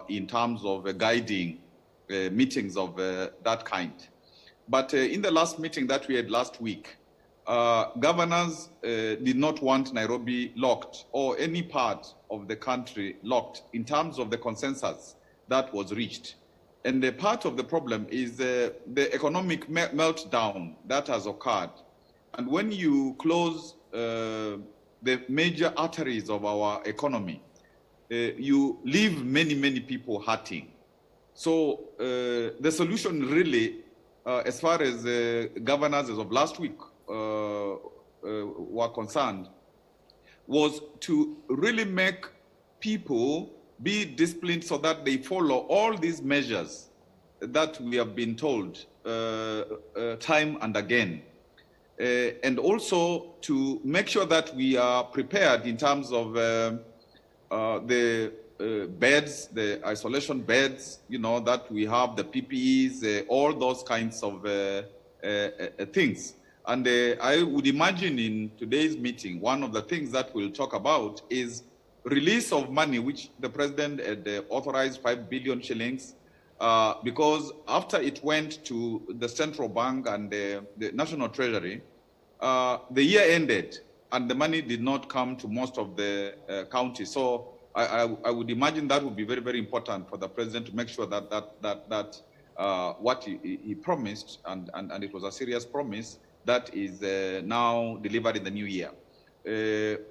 in terms of guiding meetings of that kind. But in the last meeting that we had last week, governors did not want Nairobi locked or any part of the country locked in terms of the consensus that was reached. And the part of the problem is the economic meltdown that has occurred. And when you close the major arteries of our economy, you leave many people hurting. So the solution really, as far as governors as of last week were concerned, was to really make people be disciplined so that they follow all these measures that we have been told time and again. And also to make sure that we are prepared in terms of the beds, the isolation beds, that we have, the PPEs, all those kinds of things. And I would imagine in today's meeting, one of the things that we'll talk about is release of money, which the president had authorized 5 billion shillings, because after it went to the central bank and the national treasury, the year ended and the money did not come to most of the counties. So I would imagine that would be very important for the president to make sure that what he promised, and it was a serious promise, that is now delivered in the new year.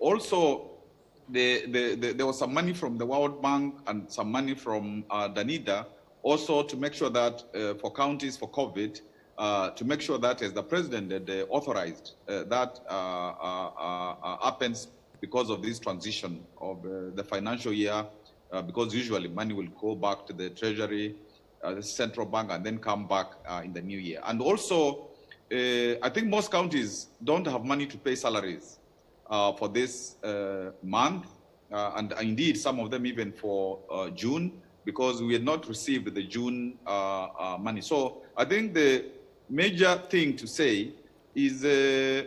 Also, there was some money from the World Bank and some money from Danida, also to make sure that for counties for COVID, to make sure that as the president had authorized, that happens because of this transition of the financial year, because usually money will go back to the treasury, the central bank, and then come back in the new year. And also, I think most counties don't have money to pay salaries for this month, and indeed some of them even for June, because we had not received the June money. So I think the major thing to say is the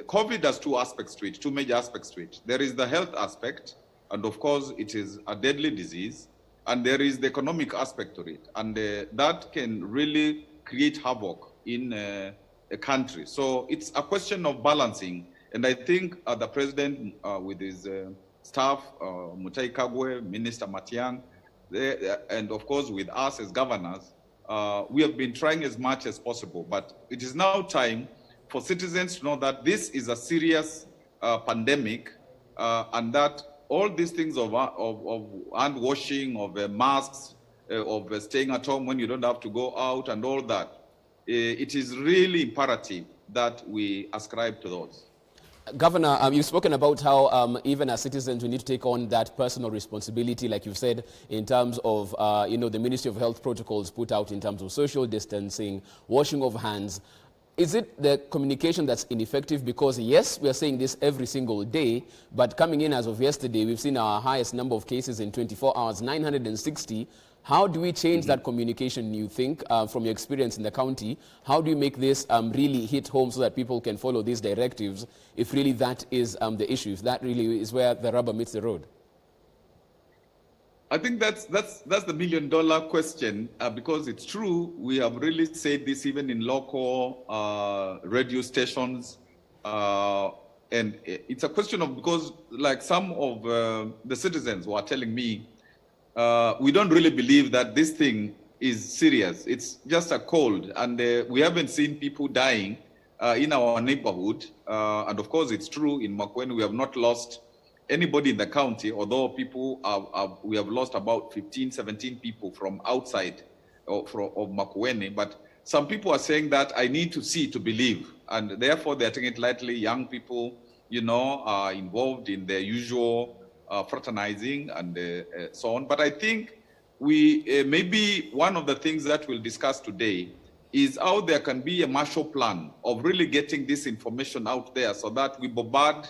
COVID has two aspects to it, two major aspects to it. There is the health aspect, and of course it is a deadly disease, and there is the economic aspect to it, and that can really create havoc in a country. So it's a question of balancing, and I think the president with his staff, Mutai Kagwe, Minister Matiang, and of course with us as governors, we have been trying as much as possible, but it is now time for citizens to know that this is a serious pandemic, and that all these things of hand washing, of masks, of staying at home when you don't have to go out and all that, it is really imperative that we ascribe to those. Governor, you've spoken about how even as citizens we need to take on that personal responsibility, like you've said, in terms of the Ministry of Health protocols put out in terms of social distancing, washing of hands. Is it the communication that's ineffective? Because yes, we are saying this every single day, but coming in as of yesterday, we've seen our highest number of cases in 24 hours, 960. How do we change that communication, you think, from your experience in the county? How do you make this really hit home so that people can follow these directives, if really that is the issue, if that really is where the rubber meets the road? I think that's the million-dollar question, because it's true. We have really said this even in local radio stations, and it's a question of, because like some of the citizens were telling me, we don't really believe that this thing is serious. It's just a cold, and we haven't seen people dying in our neighborhood. And of course, it's true in Makueni, we have not lost anybody in the county, although we have lost about 15, 17 people from outside of Makueni. But some people are saying that I need to see to believe, and therefore they're taking it lightly. Young people, are involved in their usual fraternizing and so on. But I think we maybe one of the things that we'll discuss today is how there can be a Marshall Plan of really getting this information out there so that we bombard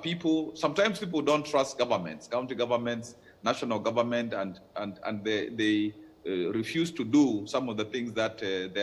people. Sometimes people don't trust governments, county governments, national government, and they refuse to do some of the things that they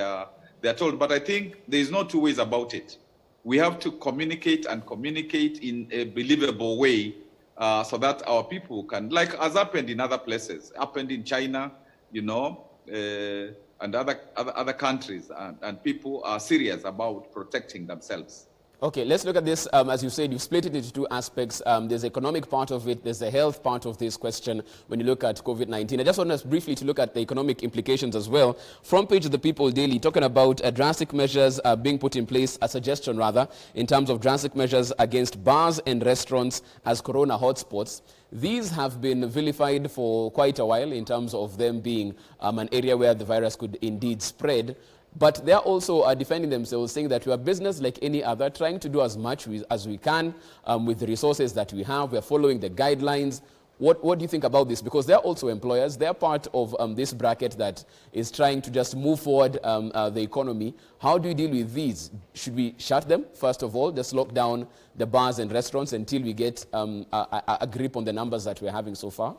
are told. But I think there is no two ways about it. We have to communicate and communicate in a believable way so that our people can, like as happened in other places, happened in China, and other countries, and people are serious about protecting themselves. Okay, let's look at this. As you said, you've split it into two aspects. There's the economic part of it, there's the health part of this question when you look at COVID-19. I just want us briefly to look at the economic implications as well. Front page of the People Daily, talking about drastic measures being put in place, a suggestion rather, in terms of drastic measures against bars and restaurants as corona hotspots. These have been vilified for quite a while in terms of them being an area where the virus could indeed spread. But they also are defending themselves, saying that we are business like any other, trying to do as much as we can with the resources that we have. We are following the guidelines. What do you think about this? Because they're also employers. They're part of this bracket that is trying to just move forward the economy. How do you deal with these? Should we shut them, first of all, just lock down the bars and restaurants until we get a grip on the numbers that we're having so far?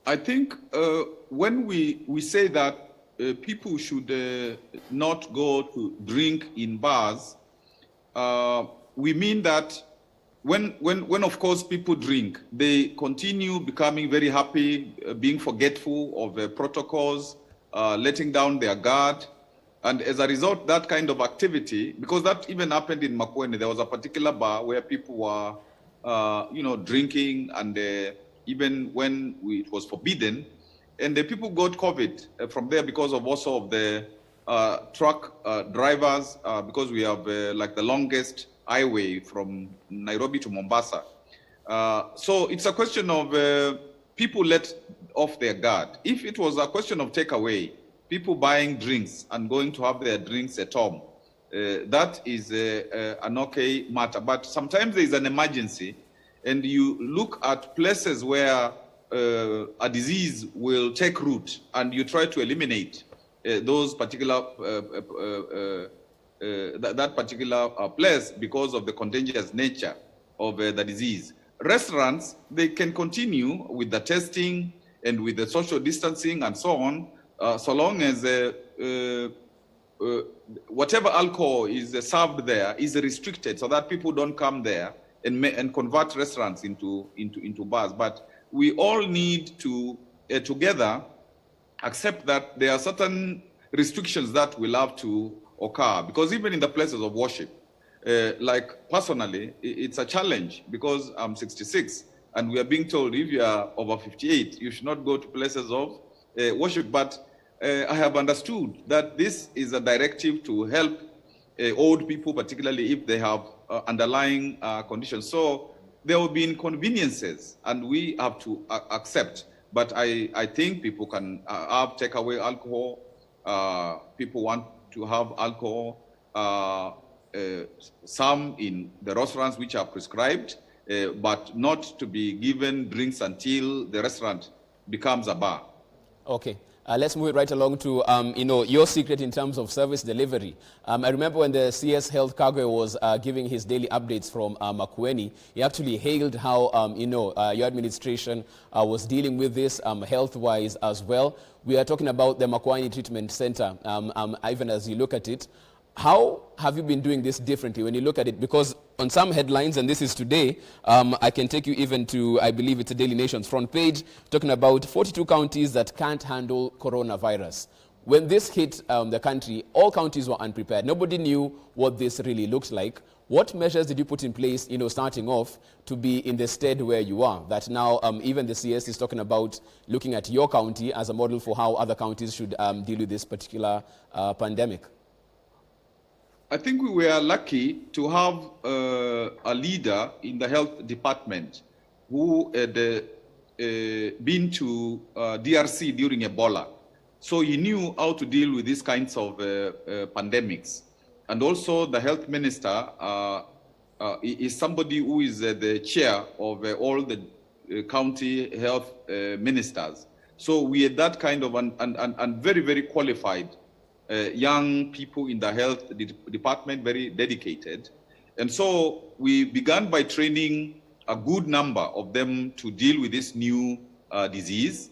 I think when we say that people should not go to drink in bars, we mean that when of course people drink, they continue becoming very happy, being forgetful of protocols, letting down their guard. And as a result, that kind of activity, because that even happened in Makueni, there was a particular bar where people were, drinking, and even when it was forbidden, and the people got COVID from there because of also of the truck drivers, because we have like the longest highway from Nairobi to Mombasa. So it's a question of people let off their guard. If it was a question of takeaway, people buying drinks and going to have their drinks at home, that is an okay matter. But sometimes there is an emergency, and you look at places where a disease will take root, and you try to eliminate those particular that particular place because of the contagious nature of the disease. Restaurants, they can continue with the testing and with the social distancing and so on, so long as whatever alcohol is served there is restricted, so that people don't come there and convert restaurants into bars. But we all need to together accept that there are certain restrictions that will have to occur, because even in the places of worship, like personally, it's a challenge because I'm 66 and we are being told if you are over 58, you should not go to places of worship. But I have understood that this is a directive to help old people, particularly if they have underlying conditions. So there will be inconveniences, and we have to accept. But I think people can have takeaway alcohol. People want to have alcohol, some in the restaurants which are prescribed, but not to be given drinks until the restaurant becomes a bar. Okay. Let's move it right along to, your secret in terms of service delivery. I remember when the CS Health Cargo was giving his daily updates from Makueni, he actually hailed how, your administration was dealing with this health-wise as well. We are talking about the Makueni Treatment Center. Even as you look at it, how have you been doing this differently when you look at it? Because on some headlines, and this is today, I can take you even to, I believe it's a Daily Nation's front page, talking about 42 counties that can't handle coronavirus. When this hit the country, all counties were unprepared. Nobody knew what this really looks like. What measures did you put in place, starting off, to be in the stead where you are? That now even the CS is talking about looking at your county as a model for how other counties should deal with this particular pandemic. I think we were lucky to have a leader in the health department who had been to DRC during Ebola. So he knew how to deal with these kinds of pandemics. And also the health minister is somebody who is the chair of all the county health ministers. So we had that kind of, and very, very qualified young people in the health department, very dedicated. And so we began by training a good number of them to deal with this new disease.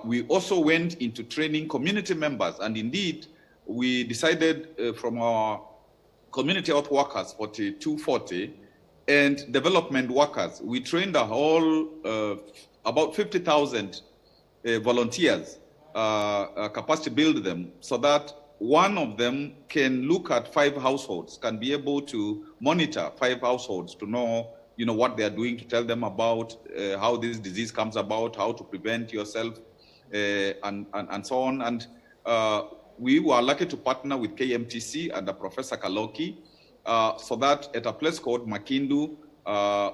We also went into training community members, and indeed we decided from our community health workers, 4240, and development workers. We trained a whole, about 50,000 volunteers, capacity build them, so that one of them can look at 5 households, can be able to monitor 5 households to know, what they are doing, to tell them about how this disease comes about, how to prevent yourself, and so on. And we were lucky to partner with KMTC and Professor Kaloki, so that at a place called Makindu,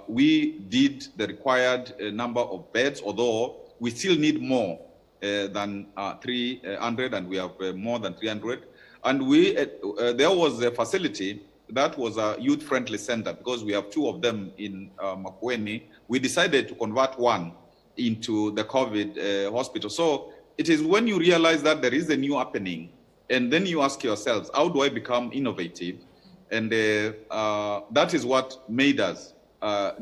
we did the required number of beds, although we still need more than 300, and we have more than 300. And there was a facility that was a youth-friendly center, because we have 2 of them in Makueni. We decided to convert one into the COVID hospital. So it is when you realize that there is a new happening, and then you ask yourselves, how do I become innovative? And that is what made us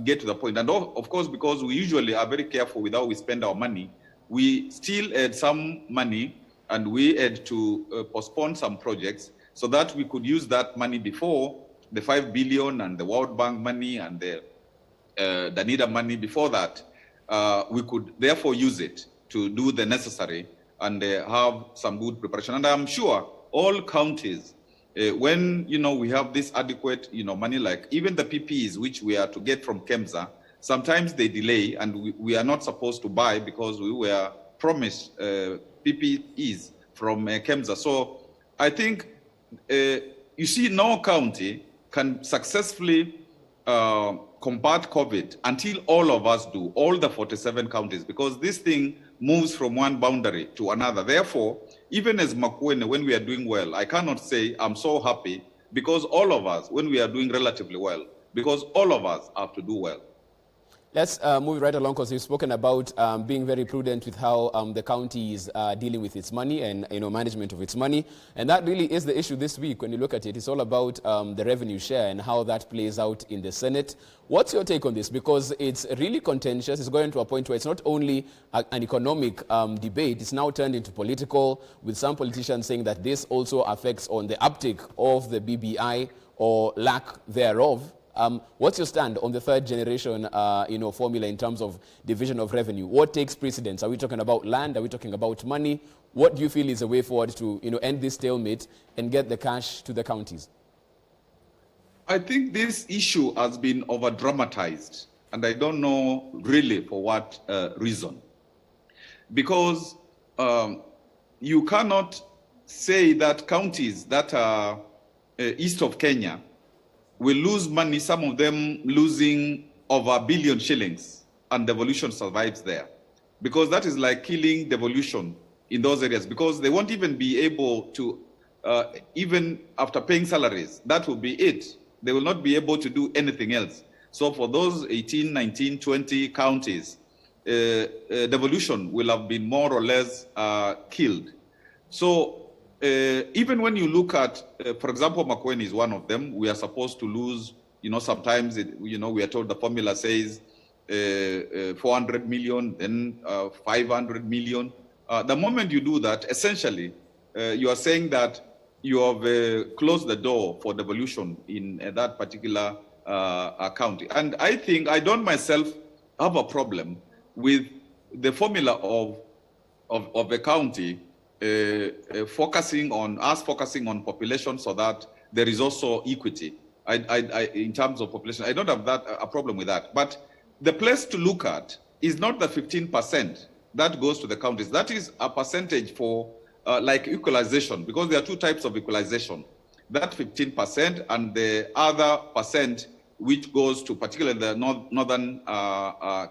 get to the point. And of course, because we usually are very careful with how we spend our money, we still had some money, and we had to postpone some projects so that we could use that money before the 5 billion and the World Bank money and the NIDA money. Before that, we could therefore use it to do the necessary and have some good preparation. And I'm sure all counties, when we have this adequate money, like even the PPEs which we are to get from KEMSA, sometimes they delay, and we are not supposed to buy because we were promised PPEs from KEMSA. So I think you see, no county can successfully combat COVID until all of us do, all the 47 counties, because this thing moves from one boundary to another. Therefore, even as Makueni, when we are doing well, I cannot say I'm so happy, because all of us, when we are doing relatively well, because all of us have to do well. Let's move right along, because you've spoken about being very prudent with how the county is dealing with its money and management of its money. And that really is the issue this week. When you look at it, it's all about the revenue share and how that plays out in the Senate. What's your take on this? Because it's really contentious. It's going to a point where it's not only an economic debate, it's now turned into political, with some politicians saying that this also affects on the uptake of the BBI or lack thereof. What's your stand on the 3rd generation, formula in terms of division of revenue? What takes precedence? Are we talking about land? Are we talking about money? What do you feel is a way forward to, end this stalemate and get the cash to the counties? I think this issue has been over-dramatized, and I don't know really for what reason. Because you cannot say that counties that are east of Kenya will lose money, some of them losing over 1 billion shillings, and devolution survives there. Because that is like killing devolution in those areas, because they won't even be able to, even after paying salaries, that will be it. They will not be able to do anything else. So for those 18, 19, 20 counties, devolution will have been more or less killed. So even when you look at, for example, Makueni is one of them. We are supposed to lose, sometimes, we are told the formula says 400 million, then 500 million. The moment you do that, essentially, you are saying that you have closed the door for devolution in that particular county. And I think I don't myself have a problem with the formula of a county focusing on population, so that there is also equity in terms of population. I don't have a problem with that. But the place to look at is not the 15% that goes to the counties. That is a percentage for like equalization, because there are 2 types of equalization. That 15% and the other percent which goes to particularly the northern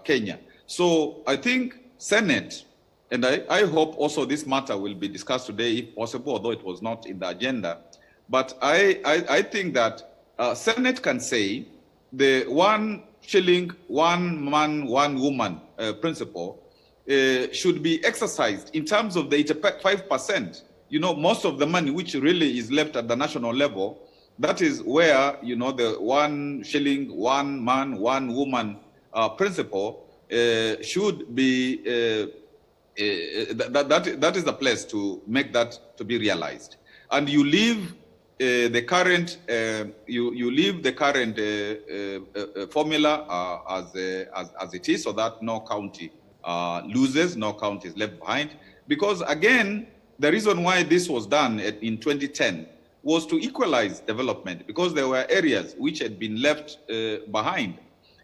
Kenya. So I think Senate, and I hope also this matter will be discussed today if possible, although it was not in the agenda. But I think that Senate can say the 1 shilling, 1 man, 1 woman principle should be exercised in terms of the 85%. Most of the money which really is left at the national level, that is where, the 1 shilling, 1 man, 1 woman principle should be that is the place to make that to be realized. And you leave the current, you leave the current formula as it is, so that no county loses, no county is left behind. Because again, the reason why this was done in 2010 was to equalize development, because there were areas which had been left behind.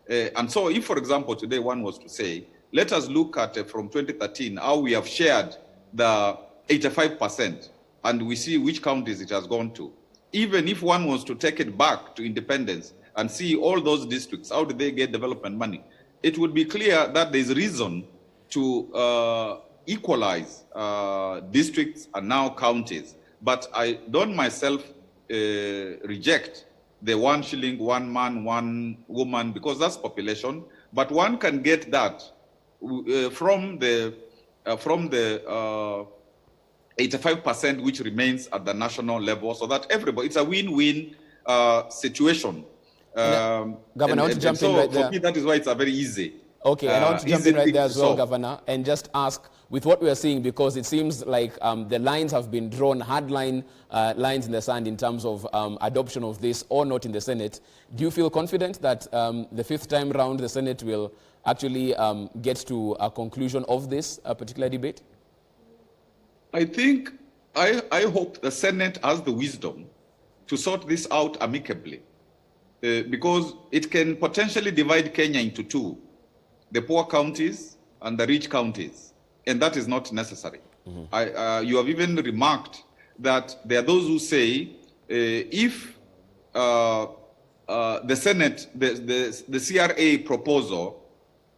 And so if, for example, today one was to say, let us look at from 2013, how we have shared the 85%, and we see which counties it has gone to. Even if one was to take it back to independence and see all those districts, how did they get development money? It would be clear that there's reason to equalize districts and now counties. But I don't myself reject the 1 shilling, 1 man, 1 woman, because that's population. But one can get that from the 85% which remains at the national level, so that everybody, it's a win-win situation. Governor, I want to jump in right there. For me, that is why it's a very easy. Okay, and I want to jump in right there as well, Governor, and just ask, with what we are seeing, because it seems like the lines have been drawn, hard lines in the sand in terms of adoption of this or not in the Senate. Do you feel confident that the 5th time round the Senate will actually get to a conclusion of this particular debate? I think, I hope the Senate has the wisdom to sort this out amicably, because it can potentially divide Kenya into two, the poor counties and the rich counties, and that is not necessary. Mm-hmm. You have even remarked that there are those who say if the Senate, the CRA proposal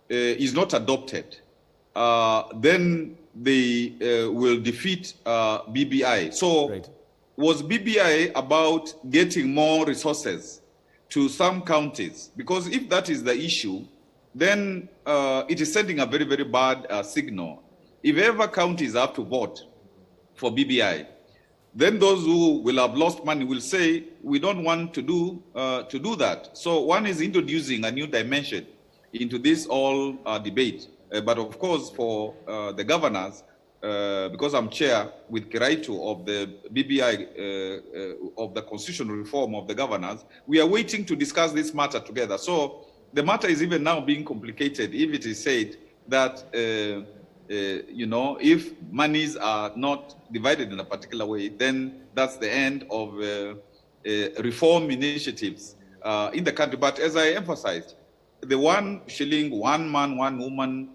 is not adopted, then they will defeat BBI. So right. Was BBI about getting more resources to some counties? Because if that is the issue, then it is sending a very, very bad signal. If ever counties have to vote for BBI, then those who will have lost money will say, we don't want to do that. So one is introducing a new dimension into this whole debate. But of course, for the governors, because I'm chair with Kiraitu of the BBI, of the constitutional reform of the governors, we are waiting to discuss this matter together. So the matter is even now being complicated if it is said that, you know, if monies are not divided in a particular way, then that's the end of reform initiatives in the country. But as I emphasized, the 1 shilling, 1 man, 1 woman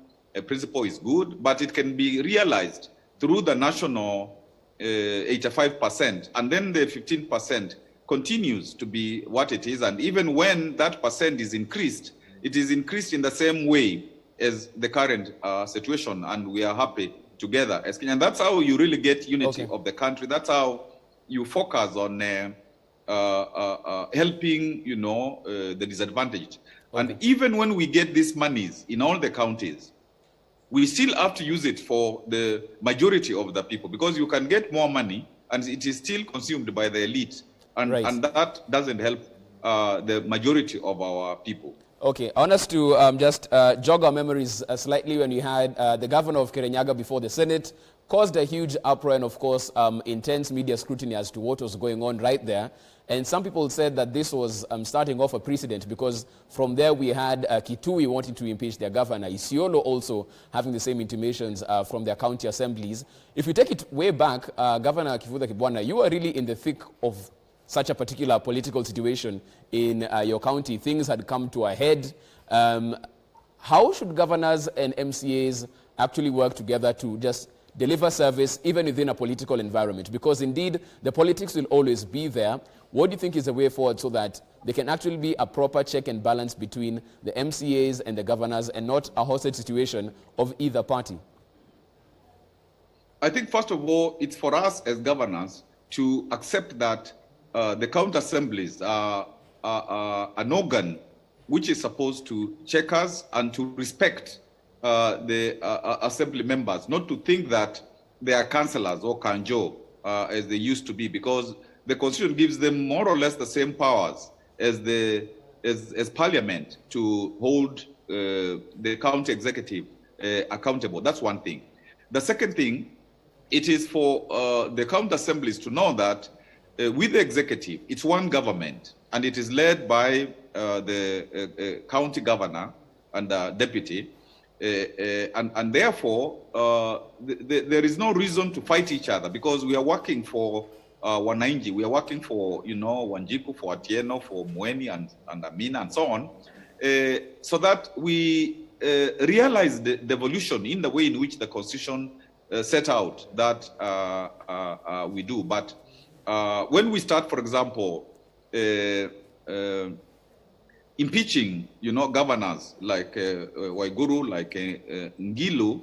principle is good, but it can be realized through the national 85%, and then the 15% continues to be what it is. And even when that percent is increased, it is increased in the same way as the current situation, and we are happy together as Kenya. And that's how you really get unity of the country. That's how you focus on helping, you know, the disadvantaged. And even when we get these monies in all the counties, we still have to use it for the majority of the people, because you can get more money and it is still consumed by the elite. And, and that doesn't help the majority of our people. Okay, I want us to just jog our memories slightly when you had the governor of Kirinyaga before the Senate, caused a huge uproar and, of course, intense media scrutiny as to what was going on right there. And some people said that this was starting off a precedent, because from there we had Kitui wanting to impeach their governor, Isiolo also having the same intimations from their county assemblies. If you take it way back, Governor Kivutha Kibwana, you were really in the thick of such a particular political situation in your county. Things had come to a head. How should governors and MCAs actually work together to just deliver service even within a political environment? Because indeed, the politics will always be there. What do you think is the way forward so that there can actually be a proper check and balance between the MCAs and the governors and not a hostage situation of either party? I think, first of all, it's for us as governors to accept that the county assemblies are an organ which is supposed to check us and to respect the assembly members, not to think that they are councillors or kanjo as they used to be, because the constitution gives them more or less the same powers as parliament to hold the county executive accountable. That's one thing. The second thing, it is for the county assemblies to know that with the executive, it's one government, and it is led by the county governor and deputy, and therefore there is no reason to fight each other, because we are working for Wananchi, we are working for, Wanjiku, for Atieno, for Makueni and Amina and so on, so that we realize the evolution in the way in which the Constitution set out that we do. But when we start, for example, impeaching, governors like Waiguru, like Ngilu,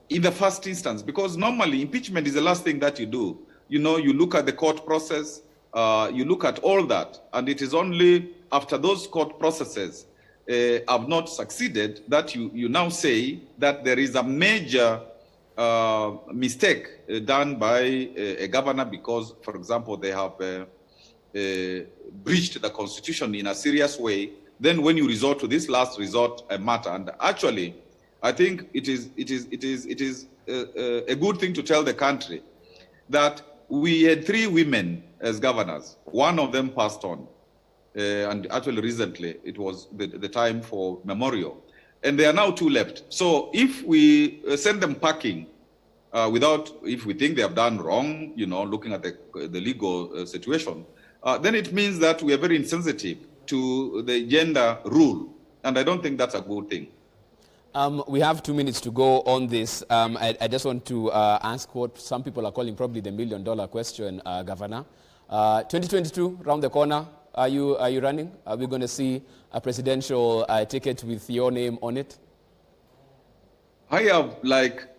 in the first instance, because normally impeachment is the last thing that you do. You look at the court process, you look at all that, and it is only after those court processes have not succeeded that you now say that there is a major mistake done by a governor because, for example, they have breached the Constitution in a serious way. Then when you resort to this last resort matter, and actually I think it is a good thing to tell the country that we had 3 women as governors. One of them passed on, and actually recently it was the time for memorial, and there are now 2 left. So if we send them packing if we think they have done wrong, looking at the legal situation, then it means that we are very insensitive to the gender rule, and I don't think that's a good thing. We have 2 minutes to go on this. I just want to ask what some people are calling probably the $1 million question, Governor. 2022, round the corner. Are you running? Are we going to see a presidential ticket with your name on it? I have, like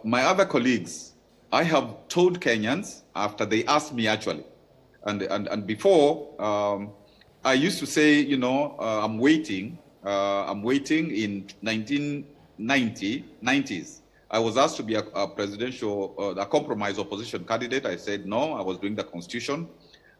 my other colleagues, I have told Kenyans after they asked me actually, and before I used to say, I'm waiting. I'm waiting. In 1990s, I was asked to be a presidential, a compromise opposition candidate. I said no, I was doing the Constitution.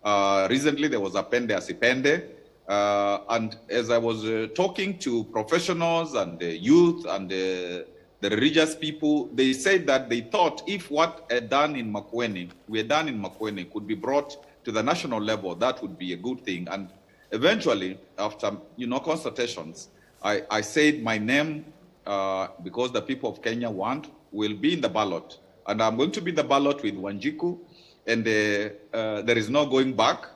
Recently, there was Apende Asipende. And as I was talking to professionals and the youth and the religious people, they said that they thought if what we had done in Makueni could be brought to the national level, that would be a good thing. And eventually, after consultations, I said my name, because the people of Kenya will be in the ballot, and I'm going to be in the ballot with Wanjiku, and there is no going back.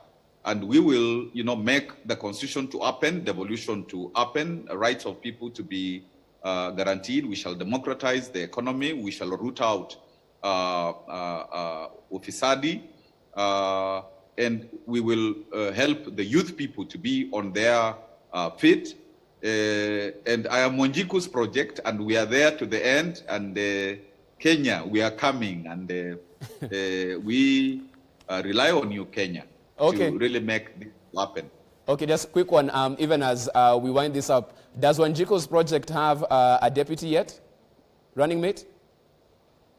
And we will, make the Constitution to happen, devolution to happen, rights of people to be guaranteed. We shall democratize the economy. We shall root out ufisadi, and we will help the youth people to be on their feet. And I am Wanjiku's project, and we are there to the end. And Kenya, we are coming, and we rely on you, Kenya. Okay. To really make this happen. Okay, just a quick one. Even as we wind this up, does Wanjiku's project have a deputy yet? Running mate?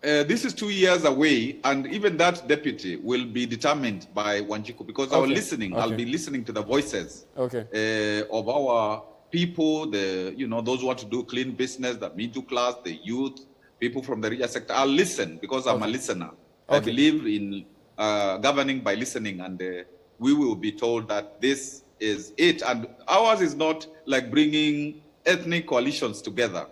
This is 2 years away, and even that deputy will be determined by Wanjiku, because I'll be listening to the voices of our people, those who want to do clean business, the middle class, the youth, people from the religious sector. I'll listen because I'm a listener. I believe in governing by listening, and we will be told that this is it. And ours is not like bringing ethnic coalitions together.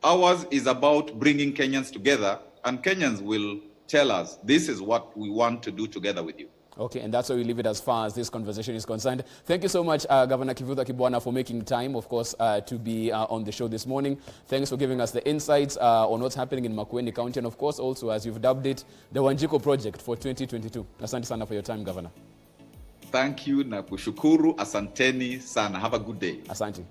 Ours is about bringing Kenyans together, and Kenyans will tell us, this is what we want to do together with you. Okay, and that's where we leave it as far as this conversation is concerned. Thank you so much, Governor Kivutha Kibwana, for making time, of course, to be on the show this morning. Thanks for giving us the insights on what's happening in Makueni County, and of course, also, as you've dubbed it, the Wanjiku Project for 2022. Asante sana for your time, Governor. Thank you, na kushukuru, asanteni sana. Have a good day. Asante.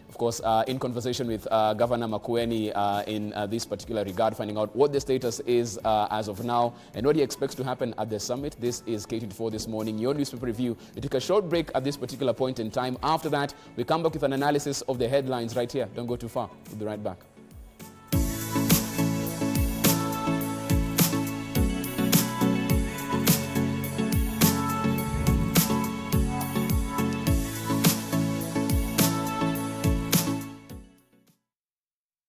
Of course, in conversation with Governor Makueni in this particular regard, finding out what the status is as of now and what he expects to happen at the summit. This is K24 This Morning, your newspaper review. We take a short break at this particular point in time. After that, we come back with an analysis of the headlines right here. Don't go too far. We'll be right back.